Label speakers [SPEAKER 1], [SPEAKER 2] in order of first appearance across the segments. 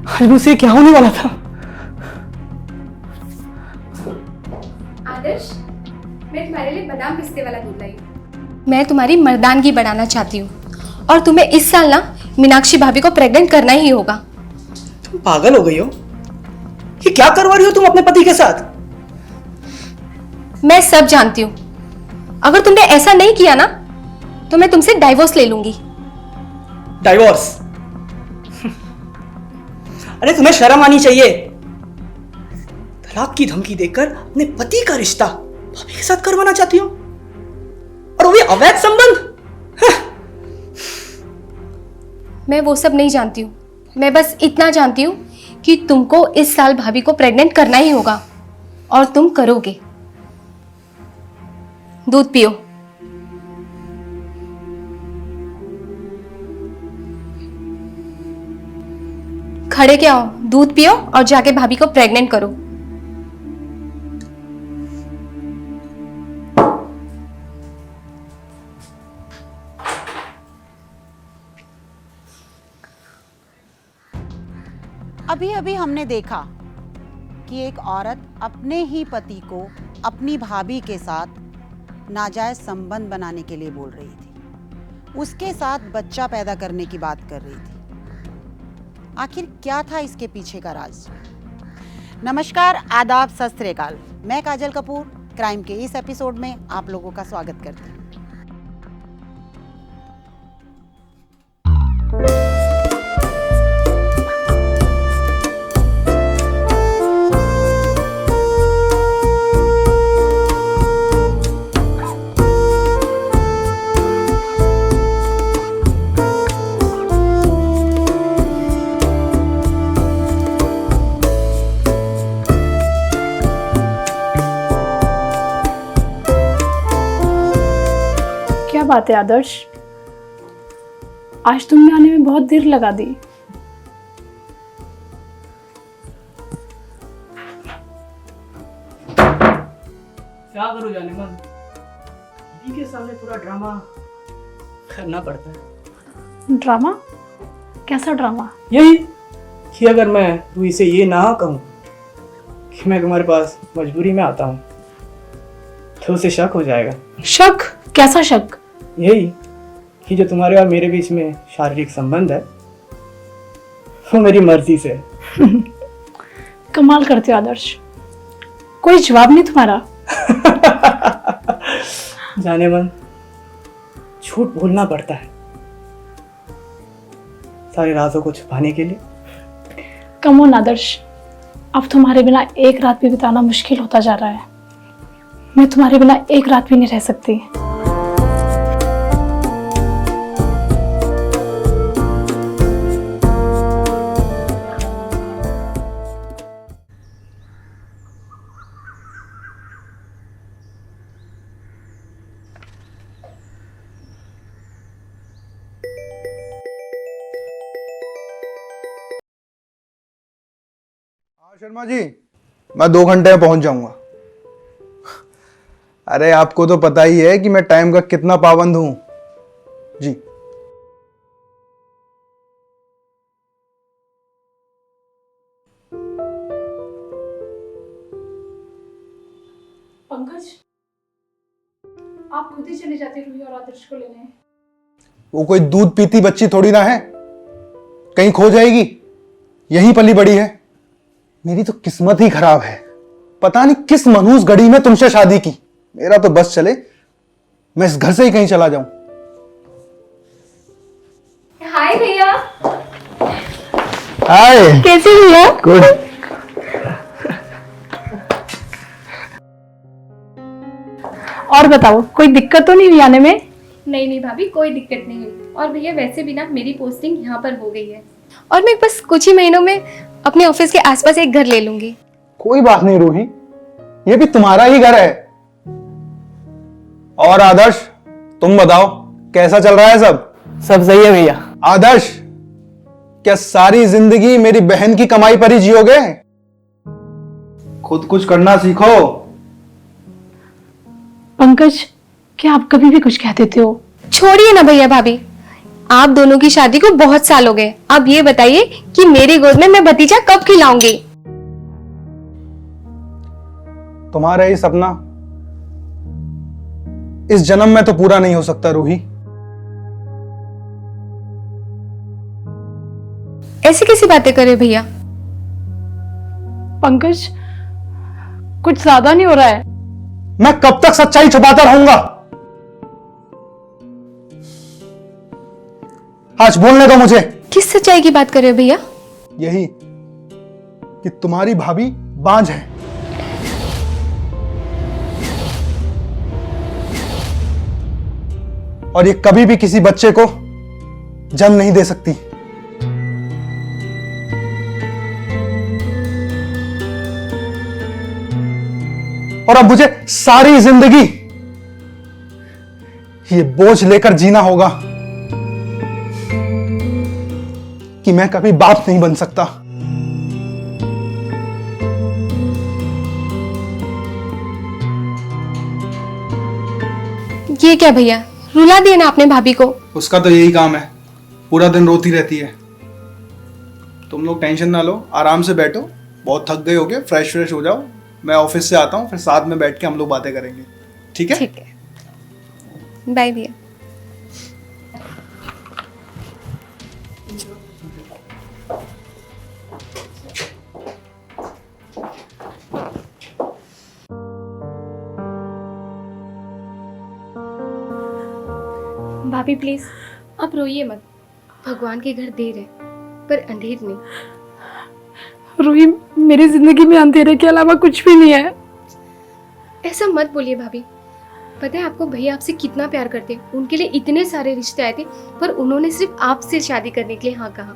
[SPEAKER 1] आज मुझसे क्या होने वाला था।
[SPEAKER 2] आदर्श, मैं तुम्हारे लिए बादाम पिस्ते वाला दूध लाई हूँ। मैं तुम्हारी मर्दानगी बढ़ाना चाहती हूँ और तुम्हें इस साल ना मीनाक्षी भाभी को प्रेग्नेंट करना ही होगा।
[SPEAKER 1] तुम पागल हो गई हो? ये क्या करवा रही हो तुम अपने पति के साथ?
[SPEAKER 2] मैं सब जानती हूँ। अगर तुमने ऐसा नहीं किया ना तो मैं तुमसे डाइवोर्स ले लूंगी।
[SPEAKER 1] डाइवोर्स? अरे तुम्हें शर्म आनी चाहिए। तलाक की धमकी देकर अपने पति का रिश्ता भाभी के साथ करवाना चाहती हो, और वो भी अवैध संबंध।
[SPEAKER 2] मैं वो सब नहीं जानती हूँ। मैं बस इतना जानती हूँ कि तुमको इस साल भाभी को प्रेग्नेंट करना ही होगा और तुम करोगे। दूध पियो। खड़े क्या हो, दूध पियो और जाके भाभी को प्रेग्नेंट करो।
[SPEAKER 3] अभी अभी हमने देखा कि एक औरत अपने ही पति को अपनी भाभी के साथ नाजायज संबंध बनाने के लिए बोल रही थी, उसके साथ बच्चा पैदा करने की बात कर रही थी। आखिर क्या था इसके पीछे का राज? नमस्कार, आदाब, सत श्री अकाल। मैं काजल कपूर क्राइम के इस एपिसोड में आप लोगों का स्वागत करती हूँ।
[SPEAKER 4] क्या बात है आदर्श, आज तुमने आने में बहुत देर लगा दी।
[SPEAKER 1] क्या करूं जाने मन, दीदी के सामने थोड़ा ड्रामा करना पड़ता है।
[SPEAKER 4] ड्रामा? कैसा ड्रामा?
[SPEAKER 1] यही कि अगर मैं रूही से ये ना कहूं कि मैं तुम्हारे पास मजबूरी में आता हूं तो उसे शक हो जाएगा।
[SPEAKER 4] शक? कैसा शक?
[SPEAKER 1] यही कि जो तुम्हारे और मेरे बीच में शारीरिक संबंध है वो मेरी मर्जी से।
[SPEAKER 4] कमाल करते हो आदर्श, कोई जवाब नहीं तुम्हारा।
[SPEAKER 1] जाने मन, झूठ बोलना पड़ता है सारे राजों को छुपाने के लिए।
[SPEAKER 4] कम ऑन आदर्श, अब तुम्हारे बिना एक रात भी बिताना मुश्किल होता जा रहा है। मैं तुम्हारे बिना एक रात भी नहीं रह सकती।
[SPEAKER 5] शर्मा जी, मैं 2 घंटे में पहुंच जाऊंगा। अरे आपको तो पता ही है कि मैं टाइम का कितना पाबंद हूं जी।
[SPEAKER 4] पंकज, आप खुद ही चले जाते रूही और आदर्श को लेने।
[SPEAKER 5] वो कोई दूध पीती बच्ची थोड़ी ना है, कहीं खो जाएगी। यहीं पली बड़ी है। मेरी तो किस्मत ही खराब है, पता नहीं किस मनहूस घड़ी में तुमसे शादी की। मेरा तो बस चले मैं इस घर से ही कहीं चला जाऊं।
[SPEAKER 2] हाय भैया।
[SPEAKER 5] हाय,
[SPEAKER 4] कैसे भैया?
[SPEAKER 5] गुड।
[SPEAKER 4] और बताओ, कोई दिक्कत तो नहीं हुई आने में?
[SPEAKER 2] नहीं भाभी, कोई दिक्कत नहीं हुई। और भैया वैसे भी ना मेरी पोस्टिंग यहाँ पर हो गई है और मैं बस कुछ ही महीनों में अपने ऑफिस के आसपास एक घर ले लूंगी।
[SPEAKER 5] कोई बात नहीं रूही, ये भी तुम्हारा ही घर है। और आदर्श, तुम बताओ कैसा चल रहा है सब?
[SPEAKER 1] सब सही है भैया।
[SPEAKER 5] आदर्श, क्या सारी जिंदगी मेरी बहन की कमाई पर ही जियोगे? खुद कुछ करना सीखो।
[SPEAKER 4] पंकज, क्या आप कभी भी कुछ कह देते हो?
[SPEAKER 2] छोड़िए ना भैया भाभी, आप दोनों की शादी को बहुत साल हो गए। अब ये बताइए कि मेरी गोद में मैं भतीजा कब खिलाऊंगी?
[SPEAKER 5] तुम्हारा ये सपना इस जन्म में तो पूरा नहीं हो सकता रूही।
[SPEAKER 2] ऐसी कैसी बातें कर रहे भैया?
[SPEAKER 4] पंकज, कुछ ज्यादा नहीं हो रहा है?
[SPEAKER 5] मैं कब तक सच्चाई छुपाता रहूंगा? आज बोलने दो मुझे।
[SPEAKER 2] किस सच्चाई की बात कर रहे हो भैया?
[SPEAKER 5] यही कि तुम्हारी भाभी बांझ है। और ये कभी भी किसी बच्चे को जन्म नहीं दे सकती। और अब मुझे सारी जिंदगी ये बोझ लेकर जीना होगा कि मैं कभी बाप नहीं बन सकता।
[SPEAKER 2] ये क्या भैया, रुला दिया ना आपने भाभी को?
[SPEAKER 5] उसका तो यही काम है, पूरा दिन रोती रहती है। तुम लोग टेंशन ना लो, आराम से बैठो, बहुत थक गए होगे, फ्रेश हो जाओ। मैं ऑफिस से आता हूँ, फिर साथ में बैठ के हम लोग बातें करेंगे, ठीक है?
[SPEAKER 2] ठीक है, बाय भैया। भाभी प्लीज आप रोइए मत। भगवान के घर देर है पर अंधेर नहीं।
[SPEAKER 4] रूही, मेरी जिंदगी में अंधेरे के अलावा कुछ भी नहीं है।
[SPEAKER 2] ऐसा मत बोलिए भाभी। पता है आपको भैया आपसे कितना प्यार करते हैं। उनके लिए इतने सारे रिश्ते आए थे पर उन्होंने सिर्फ आपसे शादी करने के लिए हाँ कहा।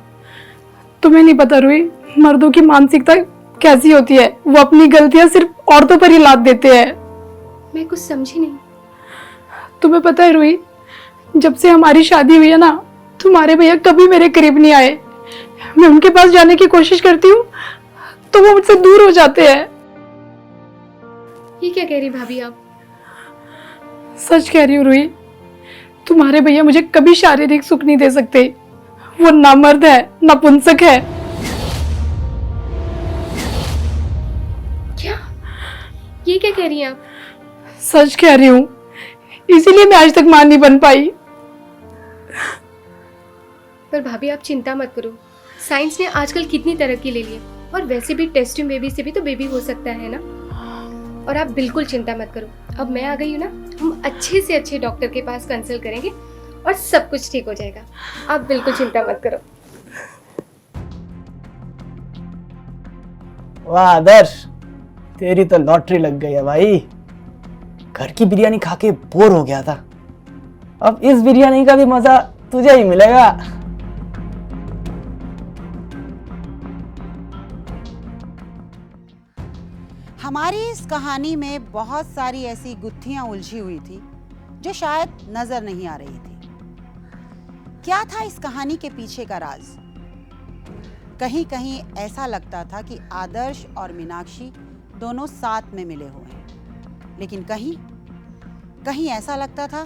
[SPEAKER 4] तुम्हें नहीं पता रूही, मर्दों की मानसिकता कैसी होती है। वो अपनी गलतियां सिर्फ औरतों पर ही लाद देते हैं।
[SPEAKER 2] मैं कुछ समझी नहीं।
[SPEAKER 4] तुम्हें पता है रूही, जब से हमारी शादी हुई है ना, तुम्हारे भैया कभी मेरे करीब नहीं आए। मैं उनके पास जाने की कोशिश करती हूँ तो वो मुझसे दूर हो जाते हैं।
[SPEAKER 2] ये क्या कह रही भाभी आप?
[SPEAKER 4] सच कह रही हूँ रूही, तुम्हारे भैया मुझे कभी शारीरिक सुख नहीं दे सकते। वो ना मर्द है ना पुंसक है।
[SPEAKER 2] क्या? ये क्या कह रही हैं आप?
[SPEAKER 4] सच कह रही हूँ, इसीलिए मैं आज तक मां नहीं बन पाई।
[SPEAKER 2] पर भाभी आप चिंता मत करो, साइंस ने आजकल कितनी तरक्की ले ली है और वैसे भी टेस्ट बेबी से भी तो बेबी हो सकता है ना। और आप बिल्कुल चिंता मत करो, अब मैं आ गई हूँ ना, हम अच्छे से अच्छे डॉक्टर के पास कंसल्ट करेंगे और सब कुछ ठीक हो जाएगा। आप बिल्कुल चिंता मत करो।
[SPEAKER 1] वाह आदर्श, तेरी तो लॉटरी लग गई है भाई। घर की बिरयानी खा के बोर हो गया था, अब इस बिरयानी का भी मजा तुझे ही मिलेगा।
[SPEAKER 3] हमारी इस कहानी में बहुत सारी ऐसी गुत्थियां उलझी हुई थी जो शायद नजर नहीं आ रही थी। क्या था इस कहानी के पीछे का राज? कहीं कहीं ऐसा लगता था कि आदर्श और मीनाक्षी दोनों साथ में मिले हुए हैं, लेकिन कहीं कहीं ऐसा लगता था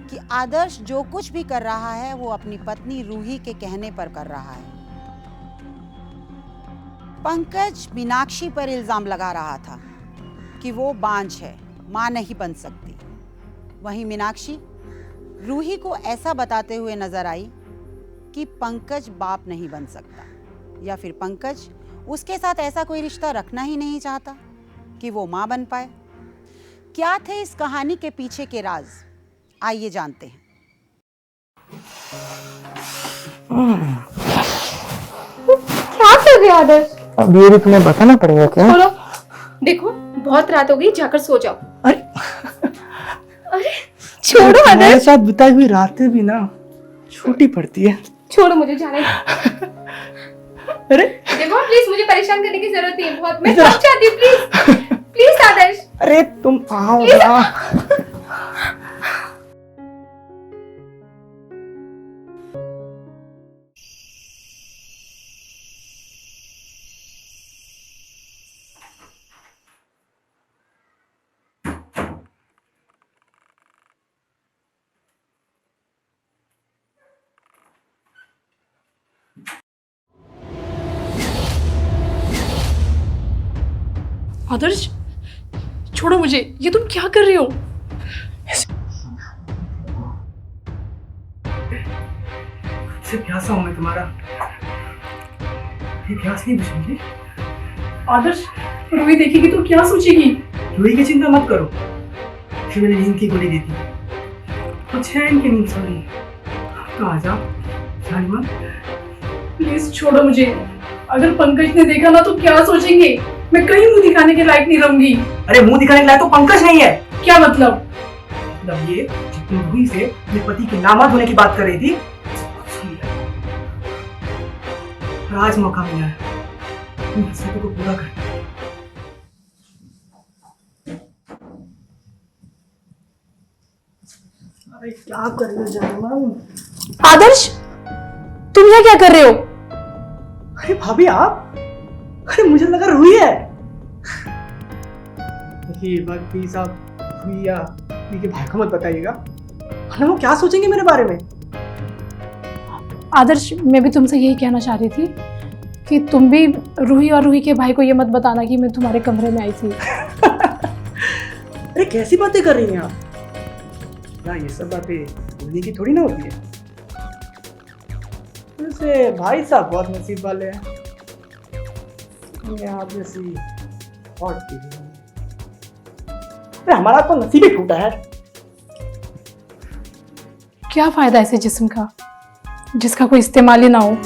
[SPEAKER 3] कि आदर्श जो कुछ भी कर रहा है वो अपनी पत्नी रूही के कहने पर कर रहा है। पंकज मीनाक्षी पर इल्जाम लगा रहा था कि वो बांझ है, मां नहीं बन सकती। वहीं मीनाक्षी रूही को ऐसा बताते हुए नजर आई कि पंकज बाप नहीं बन सकता, या फिर पंकज उसके साथ ऐसा कोई रिश्ता रखना ही नहीं चाहता कि वो मां बन पाए। क्या थे इस कहानी के पीछे के राज? आइए जानते हैं।
[SPEAKER 2] क्या कर रहे हो आदर्श?
[SPEAKER 1] अब ये भी तुम्हें बताना पड़ेगा क्या?
[SPEAKER 2] बोलो। देखो बहुत रात हो गई, जाकर सो जाओ।
[SPEAKER 1] अरे
[SPEAKER 2] अरे छोड़ो
[SPEAKER 1] तुम्हारे
[SPEAKER 2] आदर्श,
[SPEAKER 1] साथ बिताई हुई रातें भी ना छोटी पड़ती है।
[SPEAKER 2] छोड़ो मुझे जाने दो।
[SPEAKER 1] अरे
[SPEAKER 2] देखो प्लीज, मुझे परेशान करने की जरूरत नहीं है, बहुत मैं थक जाती हूँ। प्लीज प्लीज आदर्श।
[SPEAKER 1] अरे तुम आओ
[SPEAKER 2] Please.
[SPEAKER 1] ना।
[SPEAKER 4] आदर्श, छोड़ो मुझे, ये तुम क्या कर रहे हो?
[SPEAKER 1] से प्यासा हूं मैं तुम्हारा, ये प्यास नहीं बुझेगी।
[SPEAKER 4] आदर्श, रूही देखेगी तो क्या सोचेगी?
[SPEAKER 1] रूही की चिंता मत करो, फिर मैंने नींद की गोली दी थी, कुछ है इनकी नींद सोनी। तो आ जाओ शालिमा।
[SPEAKER 4] प्लीज छोड़ो मुझे। अगर पंकज ने देखा ना तो क्या सोचेंगे? मैं कहीं मुंह दिखाने के लायक नहीं रहूंगी।
[SPEAKER 1] अरे मुंह दिखाने के लायक तो पंकज नहीं है।
[SPEAKER 4] क्या मतलब?
[SPEAKER 1] मतलब ये कि तुम रूही से अपने पति के नामाद होने की बात कर रही थी, और आज मौका मिला है इन हसरतों को पूरा करने का। अरे क्या कर रहे हो जालिमा?
[SPEAKER 4] आदर्श, तुम यहाँ क्या कर रहे हो?
[SPEAKER 1] अरे भाभी आप, अरे मुझे लगा रूही है। देखिए भाभी साहब, रूही या रूही के भाई को मत बताइएगा, वरना वो क्या सोचेंगे मेरे बारे में।
[SPEAKER 4] आदर्श, मैं भी तुमसे यही कहना चाह रही थी कि तुम भी रूही और रूही के भाई को ये मत बताना कि मैं तुम्हारे कमरे में आई थी।
[SPEAKER 1] अरे कैसी बातें कर रही हैं आप? ना ये सब बातें भूलने की थोड़ी ना होती है। वैसे भाई साहब बहुत नसीब वाले हैं, आप जैसी हॉट चीज़। अरे हमारा तो नसीब ही टूटा है।
[SPEAKER 4] क्या फायदा ऐसे जिस्म का जिसका कोई इस्तेमाल ही ना हो।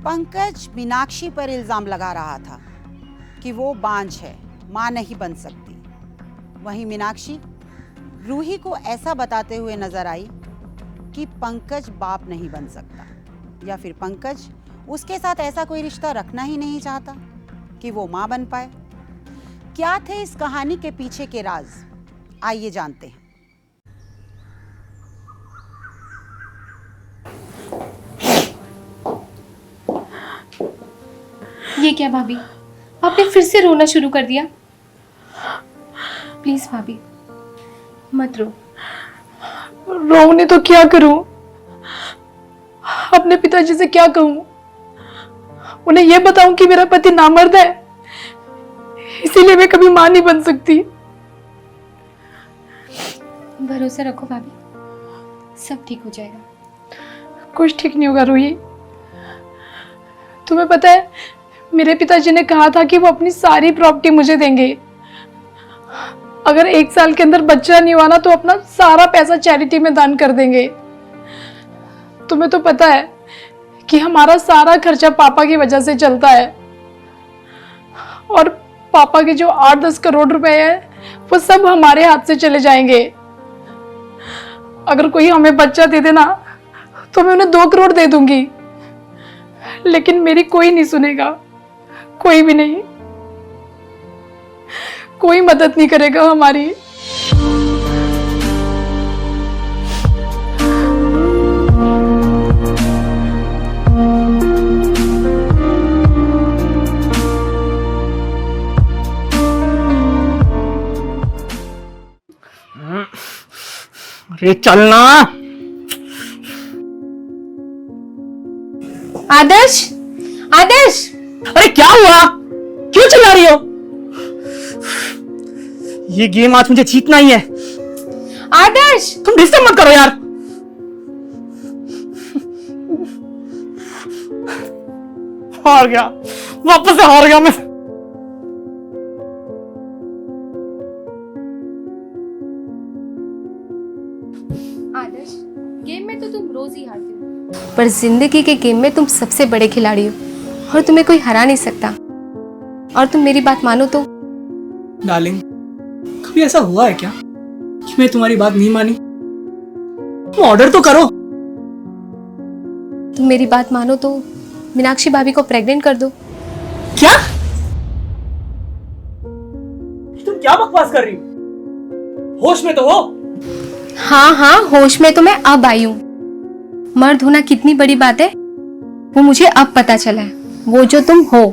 [SPEAKER 3] पंकज मीनाक्षी पर इल्जाम लगा रहा था कि वो बांझ है, मां नहीं बन सकती। वहीं मीनाक्षी रूही को ऐसा बताते हुए नजर आई कि पंकज बाप नहीं बन सकता, या फिर पंकज उसके साथ ऐसा कोई रिश्ता रखना ही नहीं चाहता कि वो मां बन पाए। क्या थे इस कहानी के पीछे के राज, आइए जानते हैं।
[SPEAKER 2] ये क्या भाभी, आपने फिर से रोना शुरू कर दिया? प्लीज भाभी मत रो।
[SPEAKER 4] रोने तो क्या करूं? अपने पिताजी से क्या कहूं? उन्हें यह बताऊं कि मेरा पति नामर्द है, इसीलिए मैं कभी मां नहीं बन सकती।
[SPEAKER 2] भरोसा रखो भाभी, सब ठीक हो जाएगा।
[SPEAKER 4] कुछ ठीक नहीं होगा रूही। तुम्हें पता है, मेरे पिताजी ने कहा था कि वो अपनी सारी प्रॉपर्टी मुझे देंगे। अगर 1 साल के अंदर बच्चा नहीं हुआ ना तो अपना सारा पैसा चैरिटी में दान कर देंगे। तुम्हें तो पता है कि हमारा सारा खर्चा पापा की वजह से चलता है, और पापा के जो 8-10 करोड़ रुपए हैं वो सब हमारे हाथ से चले जाएंगे। अगर कोई हमें बच्चा दे देना तो मैं उन्हें 2 करोड़ दे दूंगी, लेकिन मेरी कोई नहीं सुनेगा, कोई भी नहीं, कोई मदद नहीं करेगा हमारी।
[SPEAKER 1] अरे चलना।
[SPEAKER 2] आदर्श, आदर्श,
[SPEAKER 1] अरे क्या हुआ, क्यों चिल्ला रही हो? ये गेम आज मुझे जीतना ही है।
[SPEAKER 2] आदर्श,
[SPEAKER 1] तुम डिस्टर्ब मत करो यार। हार गया, वापस से हार गया मैं।
[SPEAKER 2] आदर्श, गेम में तो तुम रोज ही हारते हो, पर जिंदगी के गेम में तुम सबसे बड़े खिलाड़ी हो और तुम्हें कोई हरा नहीं सकता। और तुम मेरी बात मानो तो।
[SPEAKER 1] डार्लिंग, कभी ऐसा हुआ है क्या कि मैं तुम्हारी बात नहीं मानी? तुम ऑर्डर तो करो।
[SPEAKER 2] तुम मेरी बात मानो तो मीनाक्षी भाभी को प्रेग्नेंट कर दो।
[SPEAKER 1] क्या? तुम क्या बकवास कर रही हो? होश में तो हो?
[SPEAKER 2] हाँ हाँ, होश में तो मैं अब आई हूँ। मर्द होना कितनी बड़ी बात है वो मुझे अब पता चला है, वो जो तुम हो।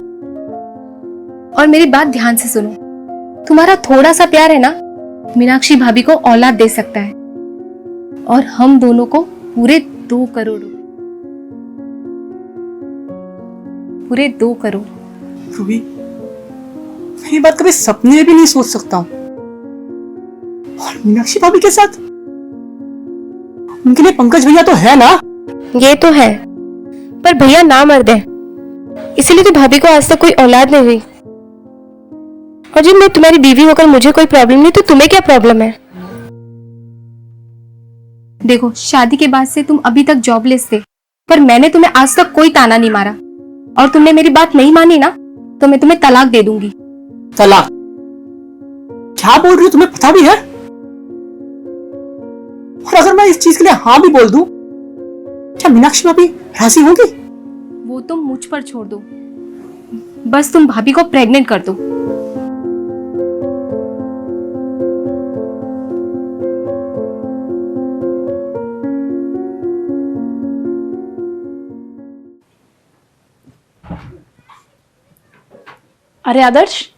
[SPEAKER 2] और मेरी बात ध्यान से सुनो, तुम्हारा थोड़ा सा प्यार है ना, मीनाक्षी भाभी को औलाद दे सकता है, और हम दोनों को पूरे 2 करोड़, पूरे 2 करोड़।
[SPEAKER 1] रूही, मैं ये बात कभी सपने में भी नहीं सोच सकता हूँ। और मीनाक्षी भाभी के साथ उनके लिए पंकज भैया तो है ना।
[SPEAKER 2] ये तो है, पर भैया ना मर्द है, इसीलिए तो भाभी को आज तक कोई औलाद नहीं हुई। और जब मैं तुम्हारी बीवी होकर मुझे कोई प्रॉब्लम नहीं, तो तुम्हें क्या प्रॉब्लम है? देखो, शादी के बाद से तुम अभी तक जॉबलेस थे, पर मैंने तुम्हें आज तक कोई ताना नहीं मारा, और तुमने मेरी बात नहीं मानी ना, तो मैं तुम्हें तलाक दे दूंगी।
[SPEAKER 1] तलाक? क्या बोल रही हो, तुम्हें पता भी है? और अगर मैं इस चीज के लिए हाँ भी बोल दूं, क्या मीनाक्षी भाभी राजी होंगी?
[SPEAKER 2] वो तुम मुझ पर छोड़ दो, बस तुम भाभी को प्रेग्नेंट कर दो।
[SPEAKER 4] अरे आदर्श,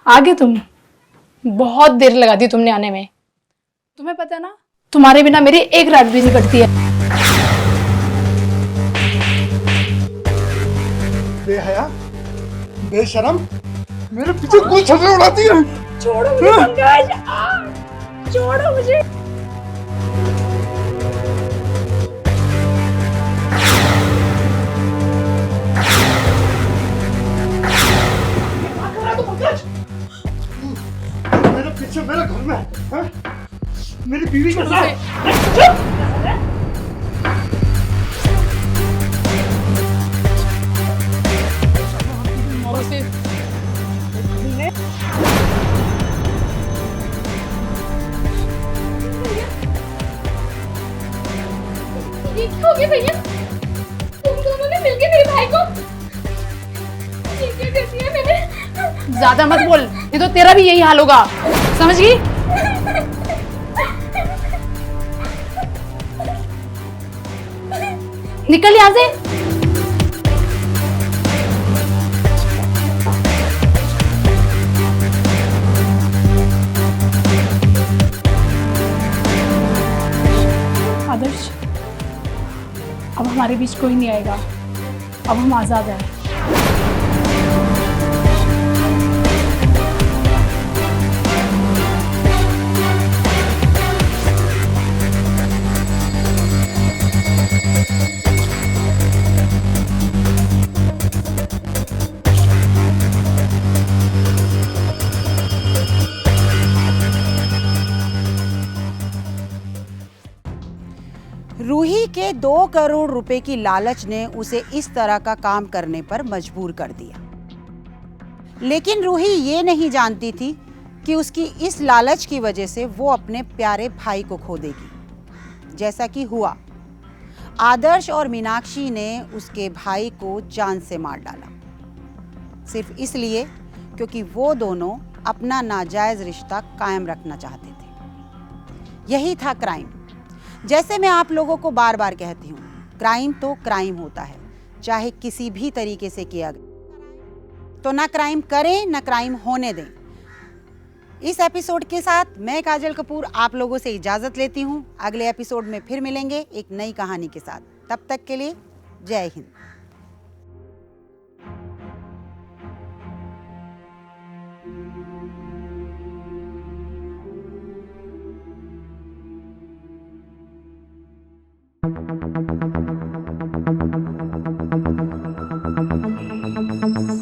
[SPEAKER 4] आ गए तुम। बहुत देर लगा दी तुमने आने में। तुम्हें पता है ना, तुम्हारे बिना मेरी एक रात भी नहीं कटती है।
[SPEAKER 5] बेहया, बेशरम, मेरे पीछे कोई छल्ले उड़ाती है।
[SPEAKER 4] छोड़ो मुझे पंकज, छोड़ो मुझे।
[SPEAKER 5] मेरे पीछे मेरे घर में है? मेरी बीवी के साथ।
[SPEAKER 2] ये क्या हो गया भैया? तुम दोनों ने मिलके मेरे भाई को ये क्या कर दिया मैंने?
[SPEAKER 4] ज्यादा मत बोल, नहीं तो तेरा भी यही हाल होगा, समझ गई? निकल यहाँ से। आदर्श, अब हमारे बीच कोई नहीं आएगा, अब हम आजाद हैं।
[SPEAKER 3] रूही के 2 करोड़ रुपए की लालच ने उसे इस तरह का काम करने पर मजबूर कर दिया। लेकिन रूही ये नहीं जानती थी कि उसकी इस लालच की वजह से वो अपने प्यारे भाई को खो देगी, जैसा कि हुआ। आदर्श और मीनाक्षी ने उसके भाई को जान से मार डाला, सिर्फ इसलिए क्योंकि वो दोनों अपना नाजायज रिश्ता कायम रखना चाहते थे। यही था क्राइम। जैसे मैं आप लोगों को बार बार कहती हूँ, क्राइम तो क्राइम होता है, चाहे किसी भी तरीके से किया गया। तो ना क्राइम करें ना क्राइम होने दें। इस एपिसोड के साथ मैं काजल कपूर आप लोगों से इजाज़त लेती हूँ। अगले एपिसोड में फिर मिलेंगे एक नई कहानी के साथ। तब तक के लिए जय हिंद।
[SPEAKER 2] Thank you.